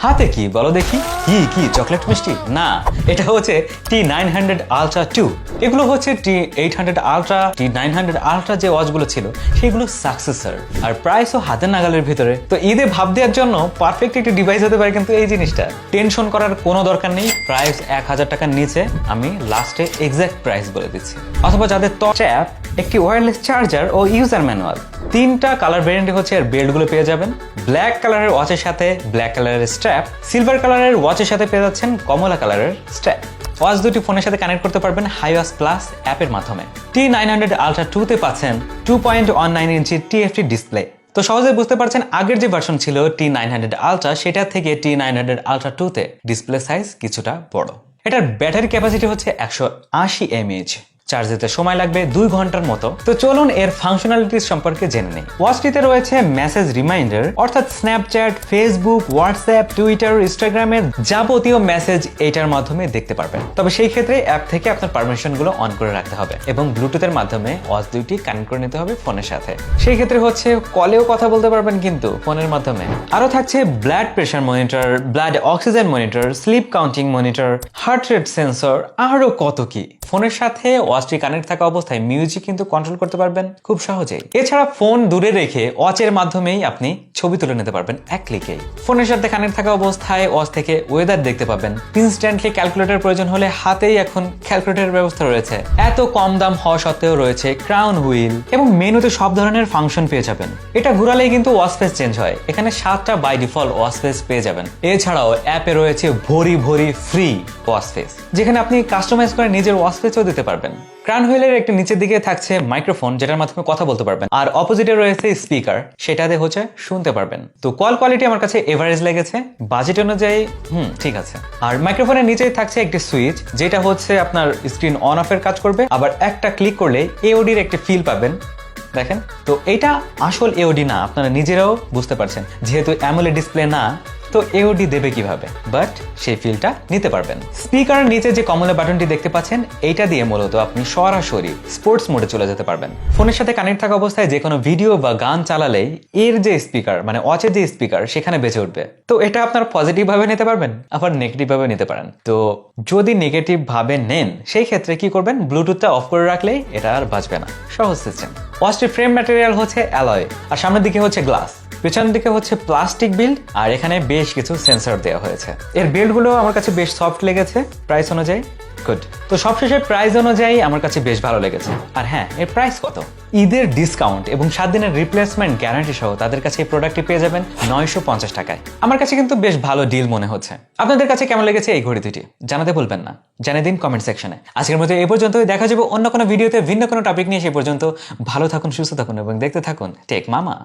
হাতে কি বলো দেখি? কি চকলেট মিষ্টি? না, এটা হচ্ছে T900 Ultra 2। এগুলো হচ্ছে T800 Ultra, T900 Ultra যে ওয়াচগুলো ছিল সেগুলো সাকসেসর, আর প্রাইসও হাতের নাগালের ভিতরে। তো ঈদে ভাব দেওয়ার জন্য পারফেক্ট একটি ডিভাইস হতে পারে কিন্তু এই জিনিসটা। টেনশন করার কোনো দরকার নেই, প্রাইস 1000 টাকার নিচে। আমি লাস্টে এক্সাক্ট প্রাইস বলে দিচ্ছি। অথবা যাদের ট্যাপ, একটি ওয়্যারলেস চার্জার ও ইউজার ম্যানুয়াল, 3টা কালার ভেরিয়েন্টে হচ্ছে এর বেল্টগুলো পেয়ে যাবেন। ব্ল্যাক কালারের ওয়াচের সাথে ব্ল্যাক কালারের স্ট্র্যাপ, সিলভার কালারের ওয়াচের সাথে পেয়ে যাচ্ছেন কমলা কালারের স্ট্র্যাপ। ওয়াচ দুটি ফোনের সাথে কানেক্ট করতে পারবেন হাইওয়াস প্লাস অ্যাপের মাধ্যমে। T900 Ultra 2 তে পাচ্ছেন 2.19 ইঞ্চি TFT ডিসপ্লে। তো সহজে বুঝতে পারছেন আগের যে ভার্সন ছিল T900 Ultra, সেটা থেকে T900 Ultra 2 তে ডিসপ্লে সাইজ কিছুটা বড়। এটার ব্যাটারি ক্যাপাসিটি হচ্ছে 180 mAh। চার্জ দিতে সময় লাগবে 2 ঘন্টার মতো। তো চলুন এর ফাংশনালিটিস সম্পর্কে জেনে নিই। ওয়াচটিতে রয়েছে মেসেজ রিমাইন্ডার, অর্থাৎ স্ন্যাপচ্যাট, ফেসবুক, হোয়াটসঅ্যাপ, টুইটার, ইনস্টাগ্রামের যাবতীয় মেসেজ এটার মাধ্যমে দেখতে পারবেন। তবে সেই ক্ষেত্রে অ্যাপ থেকে আপনার পারমিশনগুলো অন করে রাখতে হবে এবং ব্লুটুথের মাধ্যমে ওয়াচ দুইটি কানেক্ট করে নিতে হবে ফোনের সাথে। সেই ক্ষেত্রে হচ্ছে কলেও কথা বলতে পারবেন কিন্তু ফোনের মাধ্যমে। আরও থাকছে blood pressure monitor, blood oxygen monitor, sleep counting monitor, heart rate sensor, আরও কত কি। ফোনের সাথে ওয়াচটি কানেক্ট থাকা অবস্থায় মিউজিক কিন্তু কন্ট্রোল করতে পারবেন খুব সহজেই। এছাড়া ফোন দূরে রেখে ওয়াচের মাধ্যমেই আপনি ছবি তুলে নিতে পারবেন এক ক্লিকেই। ফোনের সাথে কানেক্ট থাকা অবস্থায় ওয়াচ থেকে ওয়েদার দেখতে পাবেন। ইনস্ট্যান্টলি ক্যালকুলেটর প্রয়োজন হলে হাতেই এখন ক্যালকুলেটরের ব্যবস্থা রয়েছে। এত কম দাম হওয়া সত্ত্বেও রয়েছে ক্রাউন হুইল এবং মেনুতে সব ধরনের ফাংশন পেয়ে যাবেন। এটা ঘোরালেই কিন্তু ওয়াচ ফেস চেঞ্জ হয়। এখানে 7টা বাই ডিফল্ট ওয়াচ ফেস পেয়ে যাবেন। এছাড়াও অ্যাপে রয়েছে ভরি ফ্রি ওয়াচ ফেস, যেখানে আপনি কাস্টমাইজ করে নিজের ওয়াচ ফেসও দিতে পারবেন। ক্রাউন হুইলের একটি নিচের দিকে থাকছে মাইক্রোফোন, যেটার মাধ্যমে কথা বলতে পারবেন, আর অপোজিটে রয়েছে স্পিকার, সেটাতে হচ্ছে শুনতে পারবেন। তো কল কোয়ালিটি আমার কাছে এভারেজ লেগেছে, বাজেট অনুযায়ী ঠিক আছে। আর মাইক্রোফোনের নিচেই থাকছে একটি সুইচ, যেটা হচ্ছে আপনার স্ক্রিন অন অফের কাজ করবে। আবার একটা ক্লিক করলে এওডির একটি ফিল পাবেন। দেখেন, তো এটা আসল এওডি না, আপনারা নিজেরাও বুঝতে পারছেন, যেহেতু অ্যামোলেড ডিসপ্লে না, তো এওডি দেবে কিভাবে, বাট সেই ফিলটা নিতে পারবেন। স্পিকারের নিচে যে কমলা বাটনটি দেখতে পাচ্ছেন, এইটা দিয়ে মূলত আপনি সরাসরি স্পোর্টস মোডে চলে যেতে পারবেন। ফোনের সাথে কানেক্ট থাকা অবস্থায় যে কোনো ভিডিও বা গান চালালেই এর যে স্পিকার, মানে ওয়াচের যে স্পিকার, সেখানে বেজে উঠবে। তো এটা আপনার পজিটিভ ভাবে নিতে পারবেন, আবার নেগেটিভ ভাবে নিতে পারেন। তো যদি নেগেটিভ ভাবে নেন, সেই ক্ষেত্রে কি করবেন, ব্লুটুথটা অফ করে রাখলেই এটা আর বাজবে না। সহজ সিস্টেম। ওয়াচটির ফ্রেম ম্যাটেরিয়াল হচ্ছে অ্যালয়, আর সামনের দিকে হচ্ছে গ্লাস, পেছনের দিকে হচ্ছে প্লাস্টিক বিল্ড, আর এখানে বেশ কিছু সেন্সর দেওয়া হয়েছে। এর বিল্ডগুলো আমার কাছে বেশ সফট লেগেছে প্রাইস অনুযায়ী। গুড। তো সবশেষে প্রাইস অনুযায়ী আমার কাছে বেশ ভালো লেগেছে। আর হ্যাঁ, এর প্রাইস কত? ঈদের ডিসকাউন্ট এবং 7 দিনের রিপ্লেসমেন্ট গ্যারান্টি সহ তাদের কাছে এই প্রোডাক্টটি পেয়ে যাবেন 950 টাকায়। আমার কাছে কিন্তু বেশ ভালো ডিল মনে হচ্ছে। আপনাদের কাছে কেমন লেগেছে এই ঘড়ি দুটি জানাতে ভুলবেন না, জানিয়ে দিন কমেন্ট সেকশনে। আজকের মতো এই পর্যন্তই, দেখা যাবে অন্য কোনো ভিডিওতে ভিন্ন কোনো টপিক নিয়ে। সেই পর্যন্ত ভালো থাকুন, সুস্থ থাকুন এবং দেখতে থাকুন টেক মামা।